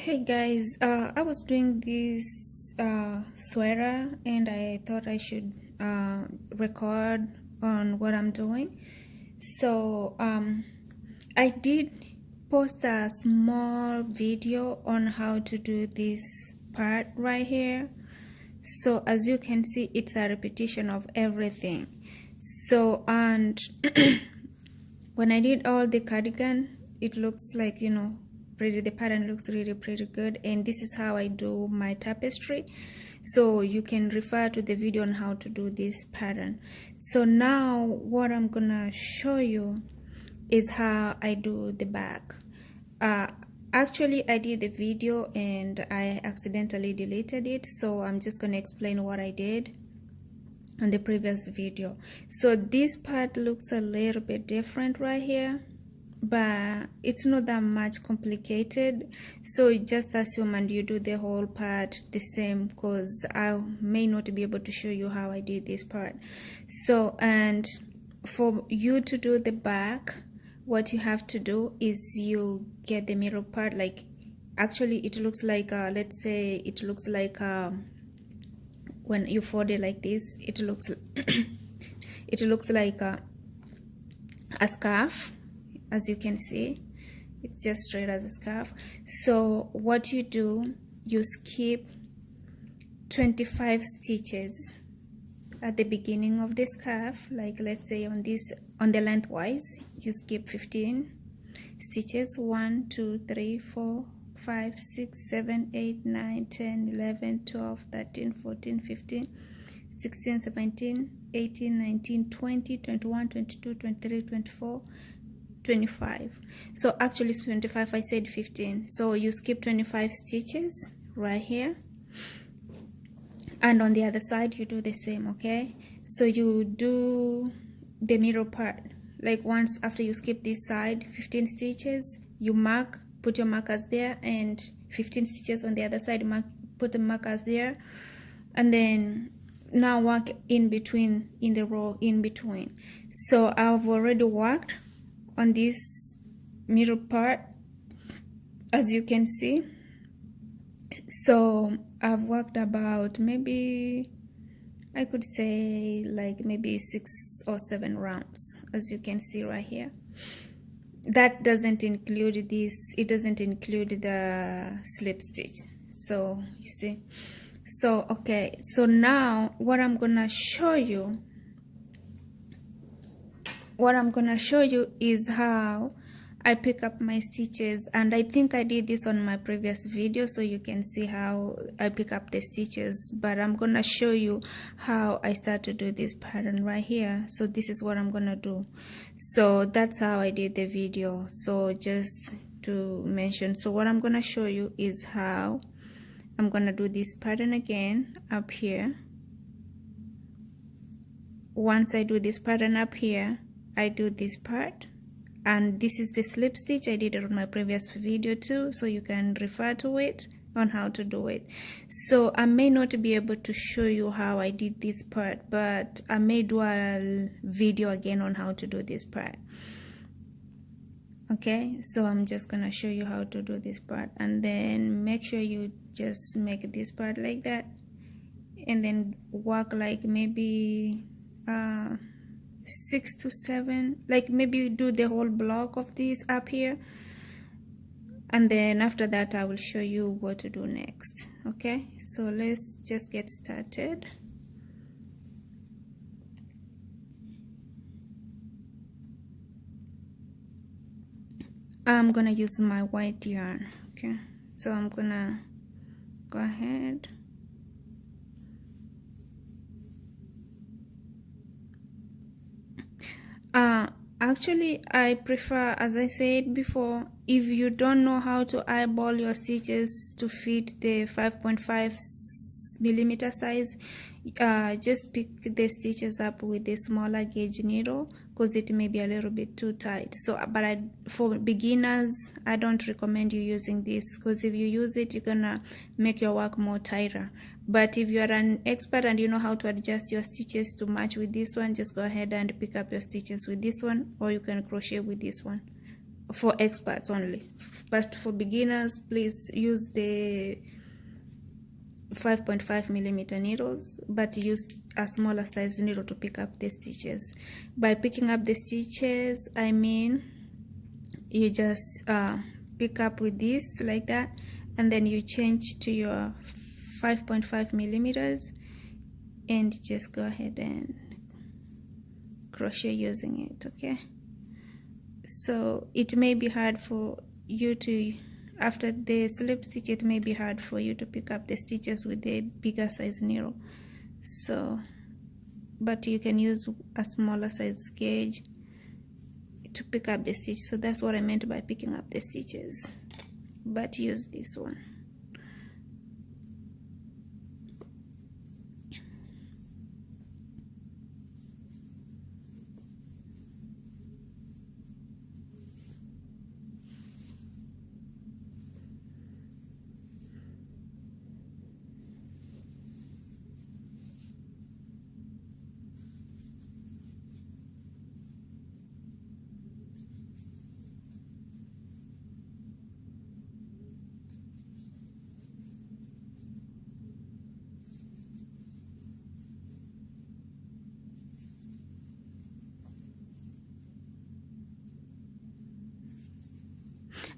Hey guys, I was doing this sweater and I thought I should record on what I'm doing. So I did post a small video on how to do this part right here. So as you can see, it's a repetition of everything. So and when I did all the cardigan, it looks like, you know, the pattern looks really pretty good, and this is how I do my tapestry. So you can refer to the video on how to do this pattern. So now what I'm gonna show you is how I do the back. Actually I did the video and I accidentally deleted it, so I'm just gonna explain what I did on the previous video. So this part looks a little bit different right here, but it's not that much complicated, so just assume and you do the whole part the same, because I may not be able to show you how I did this part. So, and for you to do the back, what you have to do is you get the middle part. Like, actually it looks like let's say it looks like when you fold it like this, it looks it looks like a scarf. As you can see, it's just straight as a scarf. So what you do, you skip 25 stitches at the beginning of the scarf. Like, let's say on this, on the lengthwise, you skip 15 stitches. 1 2 3 4 5 6 7 8 9 10 11 12 13 14 15 16 17 18 19 20 21 22 23 24 25. So actually it's 25, I said 15. So you skip 25 stitches right here, and on the other side you do the same. Okay, so you do the middle part. Like, once after you skip this side 15 stitches, you mark, put your markers there, and 15 stitches on the other side, mark, put the markers there, and then now work in between, in the row in between. So I've already worked on this middle part, as you can see. So I've worked about, maybe I could say like maybe 6 or 7 rounds, as you can see right here. That doesn't include this, it doesn't include the slip stitch. So you see, so okay, so now what I'm gonna show you is how I pick up my stitches, and I think I did this on my previous video, so you can see how I pick up the stitches, but I'm gonna show you how I start to do this pattern right here. So this is what I'm gonna do. So that's how I did the video, so just to mention. So what I'm gonna show you is how I'm gonna do this pattern again up here. Once I do this pattern up here, I do this part, and this is the slip stitch. I did it on my previous video too, so you can refer to it on how to do it. So I may not be able to show you how I did this part, but I may do a video again on how to do this part. Okay, so I'm just gonna show you how to do this part, and then make sure you just make this part like that, and then work like maybe 6 to 7, like maybe do the whole block of this up here, and then after that I will show you what to do next. Okay, so let's just get started. I'm gonna use my white yarn. Okay, so I'm gonna go ahead . Actually I prefer, as I said before, if you don't know how to eyeball your stitches to fit the 5.5 millimeter size, just pick the stitches up with the smaller gauge needle, because it may be a little bit too tight. So but for beginners, I don't recommend you using this, because if you use it, you're gonna make your work more tighter. But if you are an expert and you know how to adjust your stitches to match with this one, just go ahead and pick up your stitches with this one, or you can crochet with this one. for experts only, but for beginners, please use the 5.5 millimeter needles, but use a smaller size needle to pick up the stitches. By picking up the stitches, I mean you just pick up with this like that, and then you change to your 5.5 millimeters and just go ahead and crochet using it. Okay, so it may be hard for you to, after the slip stitch, it may be hard for you to pick up the stitches with the bigger size needle, so but you can use a smaller size gauge to pick up the stitch. So that's what I meant by picking up the stitches, but use this one.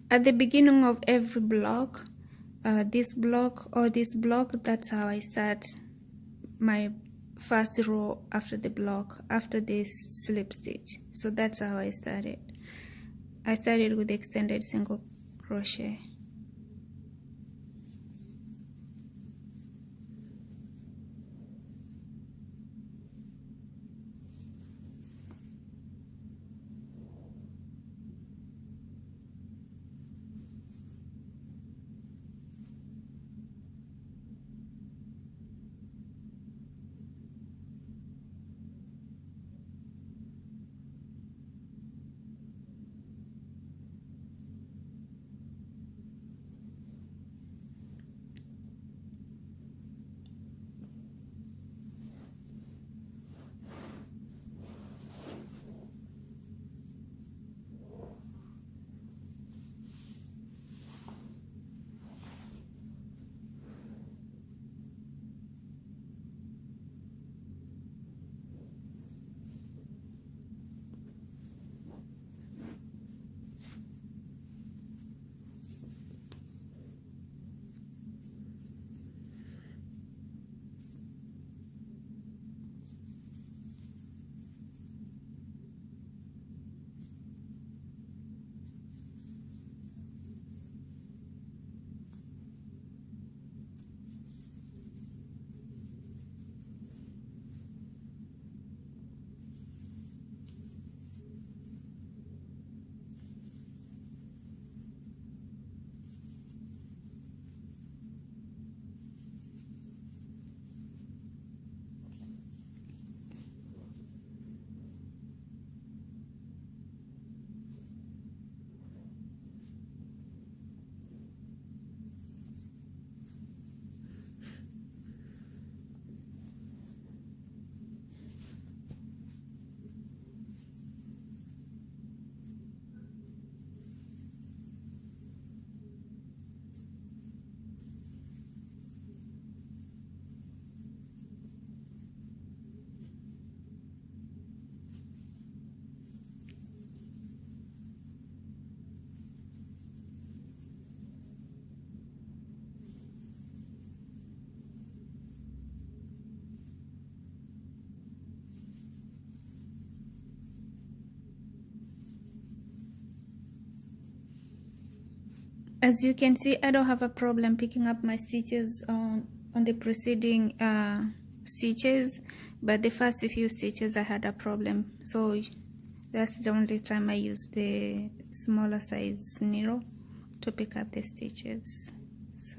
At the beginning of every block, this block or this block, that's how I start my first row after the block, after this slip stitch. So that's how I started. I started with extended single crochet. As you can see, I don't have a problem picking up my stitches on the preceding stitches, but the first few stitches I had a problem, so that's the only time I use the smaller size needle to pick up the stitches. So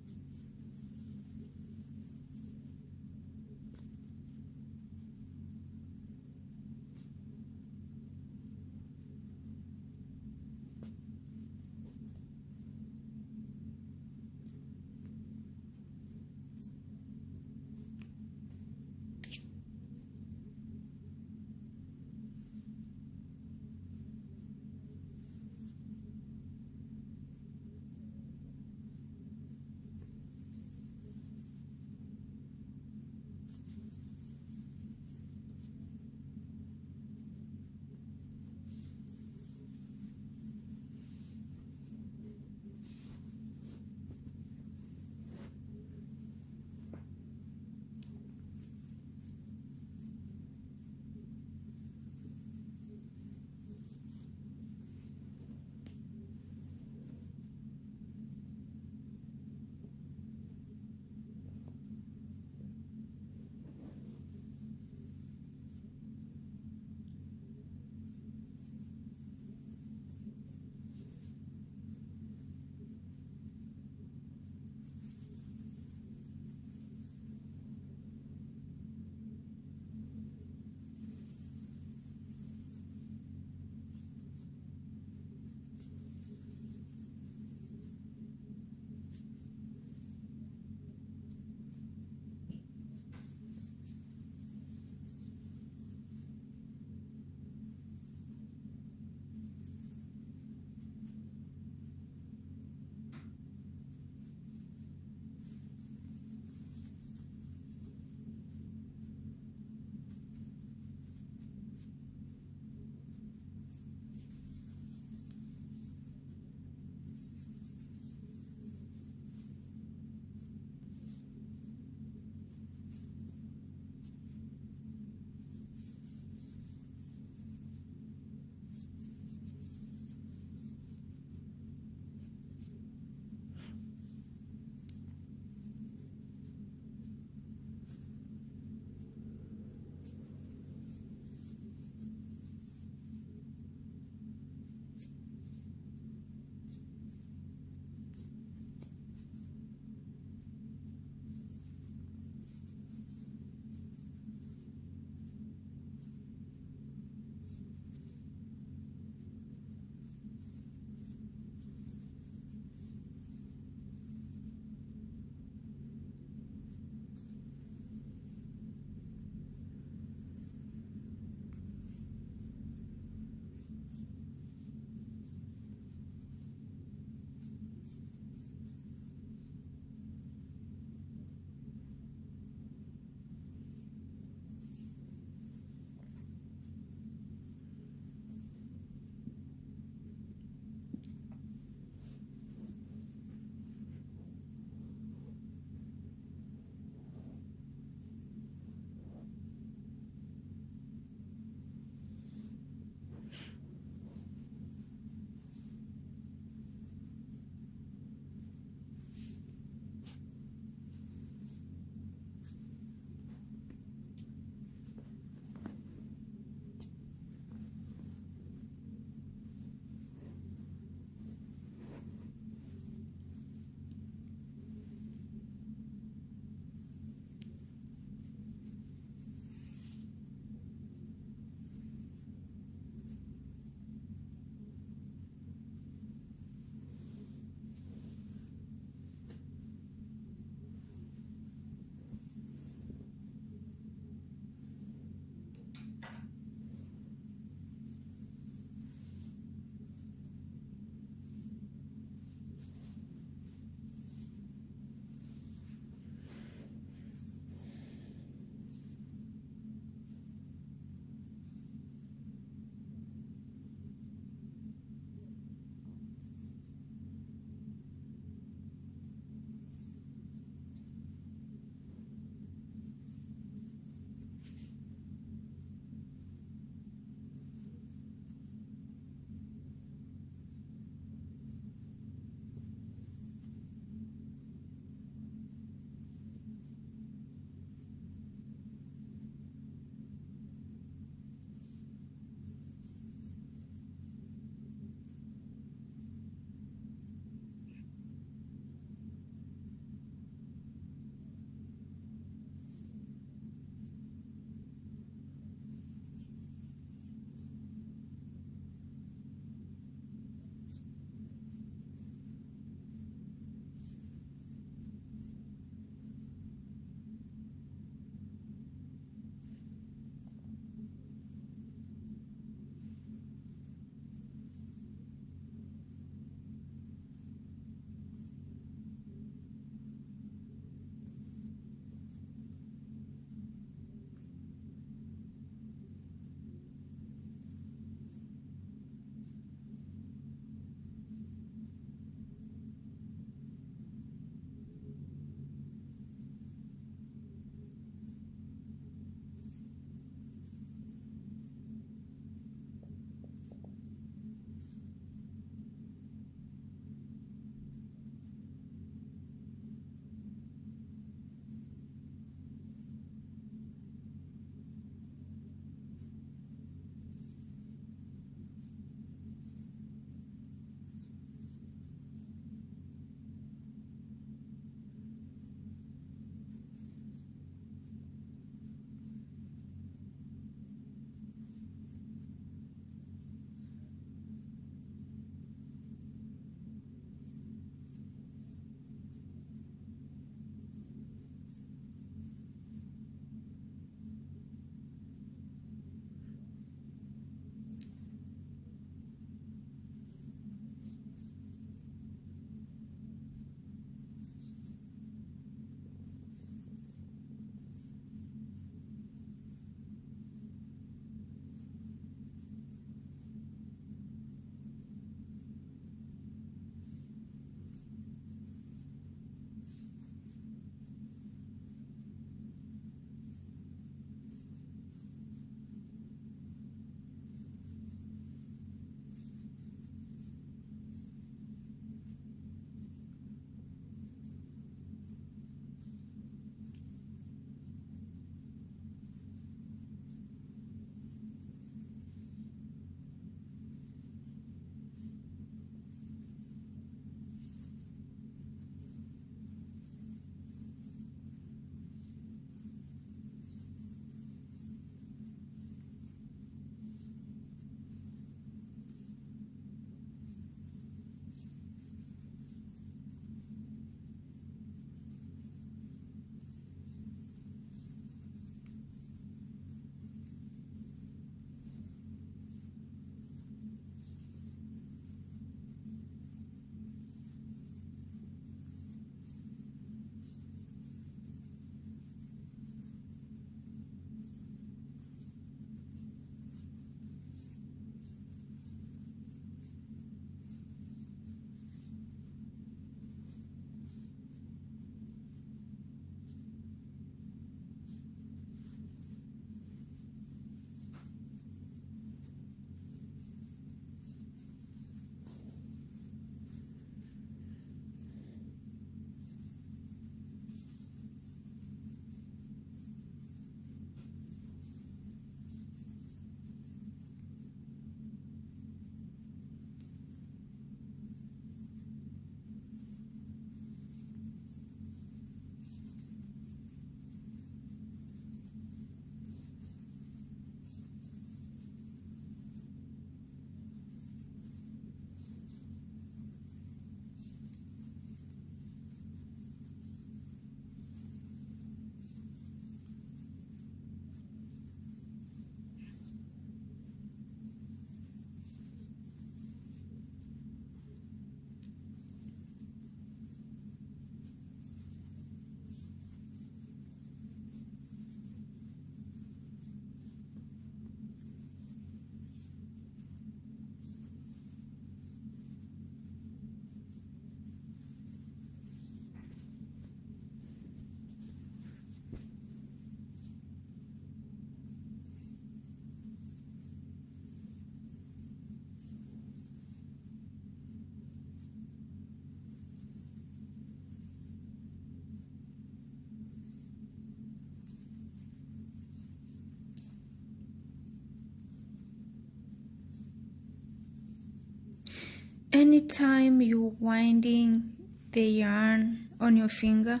anytime you're winding the yarn on your finger,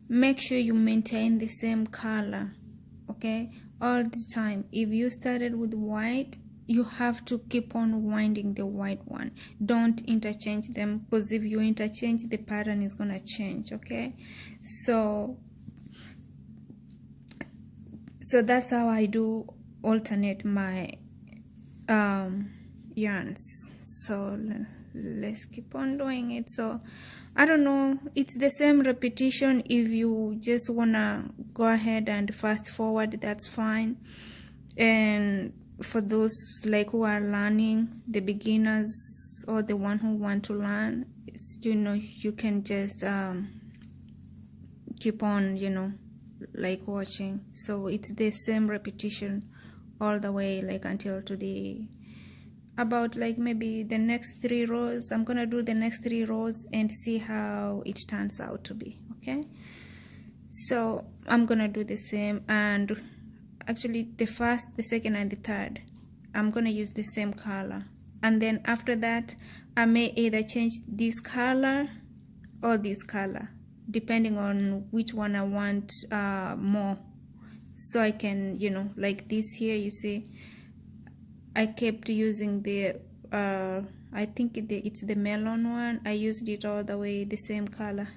make sure you maintain the same color, okay, all the time. If you started with white, you have to keep on winding the white one. Don't interchange them, because if you interchange, the pattern is gonna change, okay? So that's how I do alternate my yarns. So let's keep on doing it. So I don't know, it's the same repetition. If you just wanna go ahead and fast forward, that's fine. And for those like who are learning, the beginners or the one who want to learn, you know, you can just keep on, you know, like watching. So it's the same repetition all the way, like until to the about like maybe the next 3 rows. I'm gonna do the next 3 rows and see how it turns out to be, okay? So I'm gonna do the same, and actually the first, the second, and the third, I'm gonna use the same color, and then after that I may either change this color or this color, depending on which one I want more. So I can, you know, like this here, you see, I kept using the I think it's the melon one. I used it all the way, the same color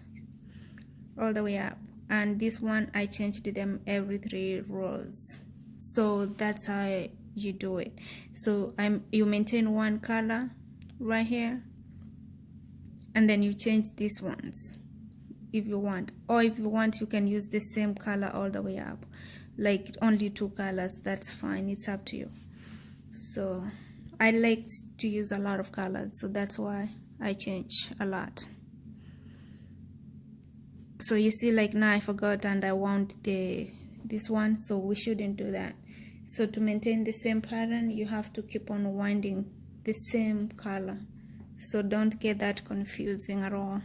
all the way up, and this one I changed them every 3 rows. So that's how you do it. So you maintain one color right here, and then you change these ones if you want, or if you want you can use the same color all the way up, like only 2 colors, that's fine, it's up to you. So I like to use a lot of colors, so that's why I change a lot. So you see, like now I forgot and I want this one, so we shouldn't do that. So to maintain the same pattern, you have to keep on winding the same color, so don't get that confusing at all.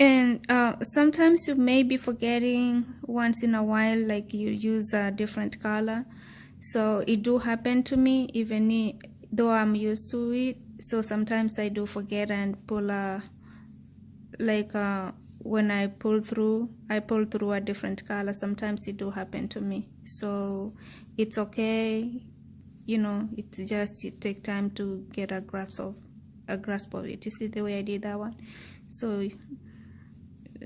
And sometimes you may be forgetting once in a while, like you use a different color. So it do happen to me, even though I'm used to it. So sometimes I do forget and pull when I pull through a different color. Sometimes it do happen to me. So it's okay, you know, it's just it take time to get a grasp of it. You see the way I did that one? So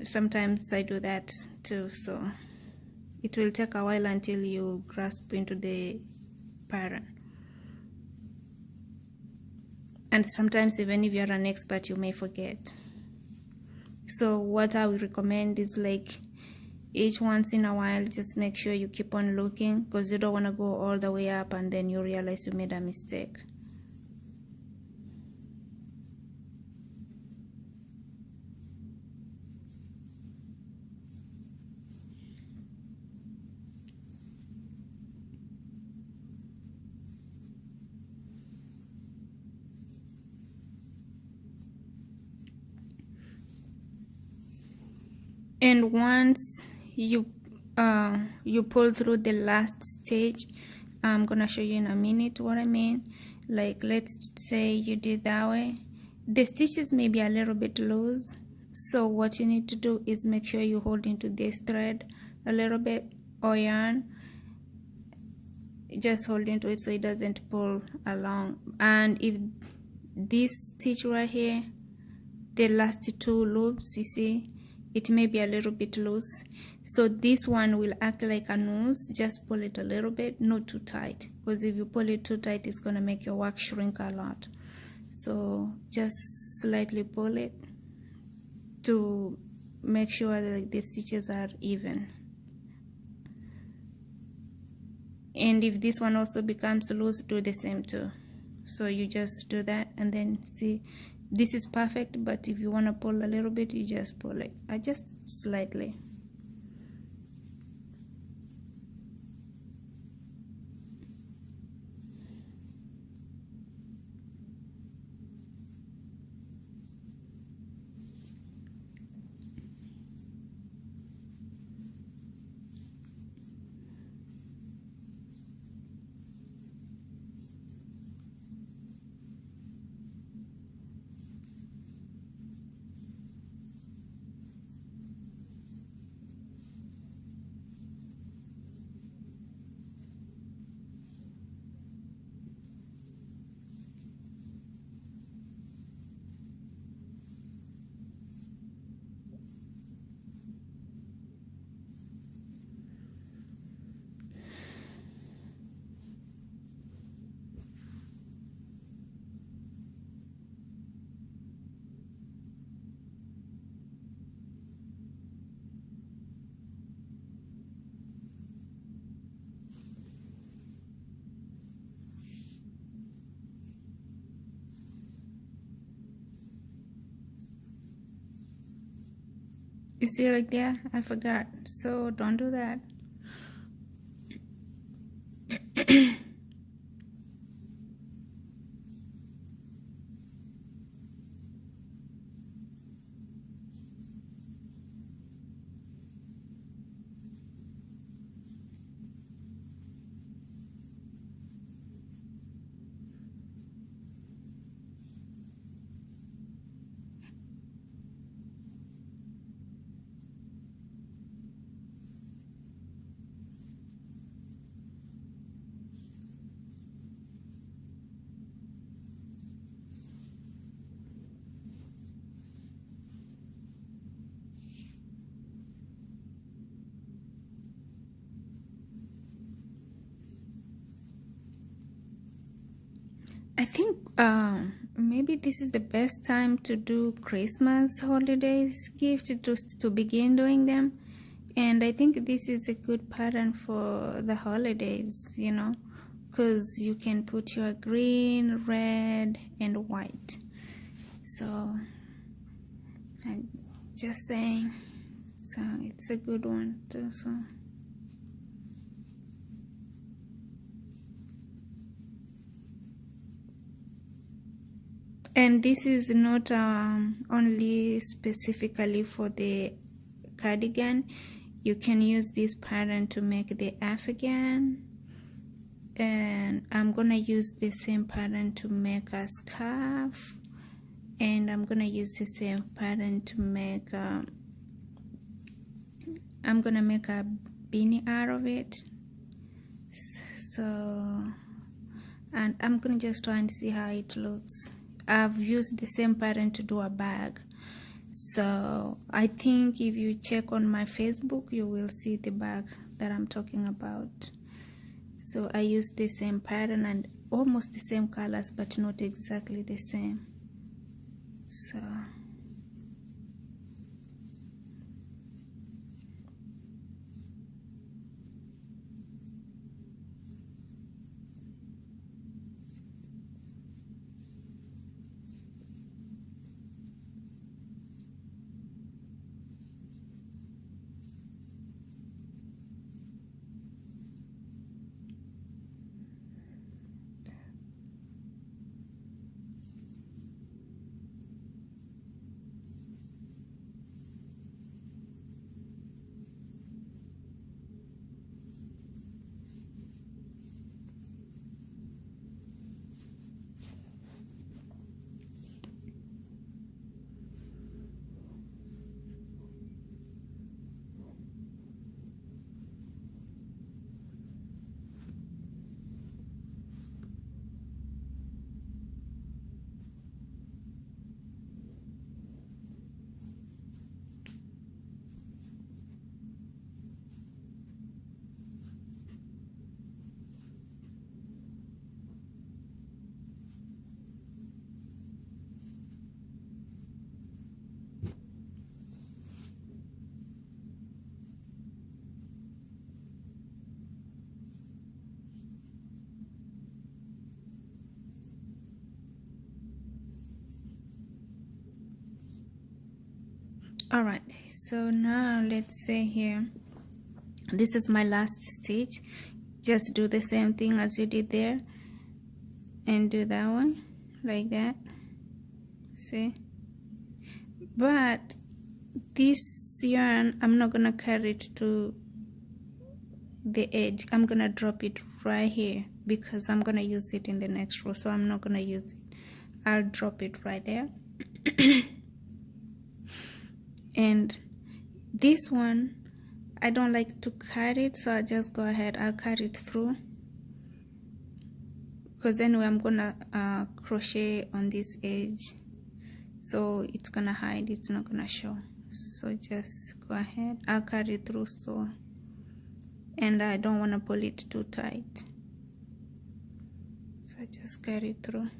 sometimes I do that too, so it will take a while until you grasp into the pattern. And sometimes even if you're an expert, you may forget. So what I would recommend is, like, each once in a while, just make sure you keep on looking, because you don't want to go all the way up and then you realize you made a mistake. And once you pull through the last stage, I'm gonna show you in a minute what I mean. Like, let's say you did that way, the stitches may be a little bit loose, so what you need to do is make sure you hold into this thread a little bit, or yarn, just hold into it so it doesn't pull along. And if this stitch right here, the last 2 loops, you see, it may be a little bit loose, so this one will act like a noose. Just pull it a little bit, not too tight, because if you pull it too tight, it's gonna make your work shrink a lot. So just slightly pull it to make sure that the stitches are even. And if this one also becomes loose, do the same too. So you just do that, and then see, this is perfect, but if you want to pull a little bit, you just pull it, just slightly. You see right there? I forgot. So don't do that. I think maybe this is the best time to do Christmas holidays gift to begin doing them, and I think this is a good pattern for the holidays, you know, because you can put your green, red, and white. So I'm just saying, so it's a good one too. So. And this is not only specifically for the cardigan. You can use this pattern to make the afghan, and I'm gonna use the same pattern to make a scarf, and I'm gonna use the same pattern to make I'm gonna make a beanie out of it. So, and I'm gonna just try and see how it looks. I've used the same pattern to do a bag. So I think if you check on my Facebook, you will see the bag that I'm talking about. So I used the same pattern and almost the same colors, but not exactly the same. So alright, so now let's say here, this is my last stitch. Just do the same thing as you did there and do that one like that, see? But this yarn, I'm not gonna carry it to the edge. I'm gonna drop it right here because I'm gonna use it in the next row, so I'm not gonna use it. I'll drop it right there. And this one, I don't like to carry it, so I just go ahead, I'll carry it through, because anyway I'm gonna crochet on this edge, so it's gonna hide, it's not gonna show. So just go ahead, I'll carry it through, so, and I don't want to pull it too tight, so I just carry it through.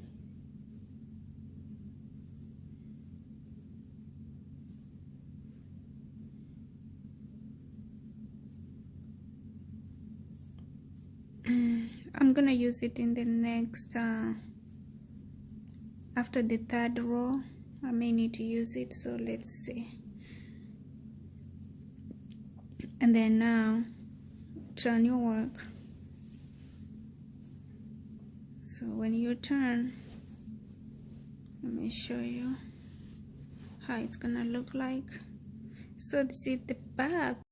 I'm gonna use it in the next after the third row. I may need to use it, so let's see. And then now turn your work. So when you turn, let me show you how it's gonna look like. So this is the back